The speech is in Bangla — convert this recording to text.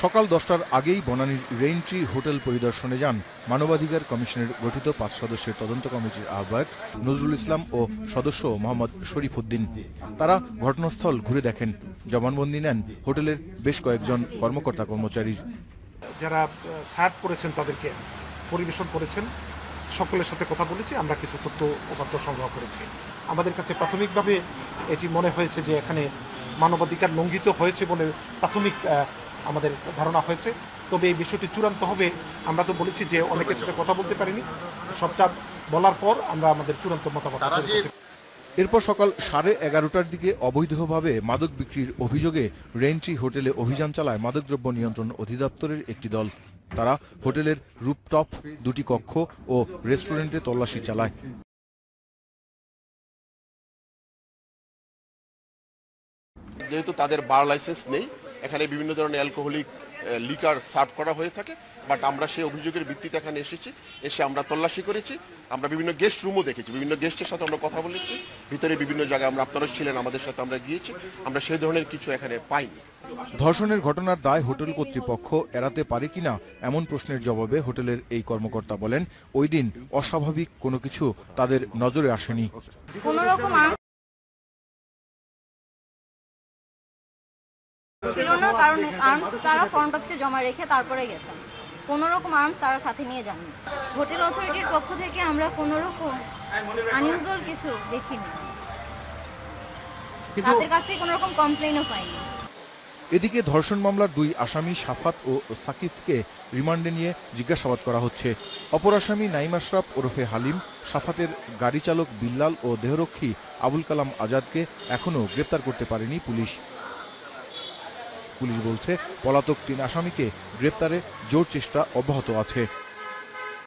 সকাল 10টার আগেই বনানীর রেইনট্রি হোটেল পরিদর্শনে যান মানবাধিকার কমিশনের গঠিত 5 সদস্যের তদন্ত কমিটির আহ্বায়ক নজরুল ইসলাম ও সদস্য মোহাম্মদ শরীফ উদ্দিন। তারা ঘটনাস্থল ঘুরে দেখেন, জবানবন্দি নেন হোটেলের বেশ কয়েকজন কর্মকর্তা কর্মচারীর। যারা সার্ভ করেছেন তাদেরকে পরিবেশন করেছেন সকলের সাথে কথা বলেছি, আমরা কিছু তথ্য উপাত্ত সংগ্রহ করেছি। আমাদের কাছে প্রাথমিকভাবে এটি মনে হয়েছে যে এখানে মানবাধিকার লঙ্ঘিত হয়েছে বলে প্রাথমিক আমাদের ধারণা হয়েছে। তবে এই বিষয়টি চূড়ান্ত হবে, আমরা তো বলেছি যে অনেকের সাথে কথা বলতে পারিনি, সবটা বলার পর আমরা আমাদের চূড়ান্ত মতামত। এরপর সকাল 11:30টার দিকে অবৈধভাবে মাদক বিক্রির অভিযোগে রেইনট্রি হোটেলে অভিযান চালায় মাদকদ্রব্য নিয়ন্ত্রণ অধিদপ্তরের একটি দল। তারা হোটেলের রুপটপ, 2টি কক্ষ ও রেস্টুরেন্টে তল্লাশি চালায়। যেহেতু তাদের বার লাইসেন্স নেই, এখানে বিভিন্ন ধরনের অ্যালকোহলিক লিকার সার্ভ করা হয়ে থাকে, বাট আমরা সেই অভিযোগের ভিত্তিতে এখানে এসে আমরা তল্লাশি করেছি। আমরা বিভিন্ন গেস্ট রুমও দেখেছি, বিভিন্ন গেস্টের সাথে আমরা কথা বলেছি, ভিতরে বিভিন্ন জায়গায় আপনারা ছিলেন, আমাদের সাথে আমরা গিয়েছি, আমরা সেই ধরনের কিছু এখানে পাইনি। ধর্ষণের ঘটনার দায় হোটেল কর্তৃপক্ষ এড়াতে পারে কিনা এমন প্রশ্নের জবাবে হোটেলের এই কর্মকর্তা বলেন, ওই দিন অস্বাভাবিক কোনো কিছু তাদের নজরে আসেনি। ছিল না, কারণ আর্মস তারা ফ্রন্ট অফিসে জমা রেখে তারপরে গেছেন। কোনো রকম আর্মস তারা সাথে নিয়ে যাননি। হোটেল অথরিটির পক্ষ থেকে আমরা কোনো রকম আনইউজুয়াল কিছু দেখিনি, তাদের কাছ থেকে কোনো রকম কমপ্লেইনও পাইনি। এদিকে ধর্ষণ মামলার 2 আসামি সাফাত ও সাকিবকে রিমান্ডে নিয়ে জিজ্ঞাসাবাদ করা হচ্ছে। অপর আসামি নাইম আশরাফ ওরফে হালিম, সাফাতের গাড়ি চালক বিল্লাল ও দেহরক্ষী আবুল কালাম আজাদকে এখনও গ্রেপ্তার করতে পারেনি পুলিশ। পুলিশ বলছে, পলাতক 3 আসামিকে গ্রেপ্তারে জোর চেষ্টা অব্যাহত আছে।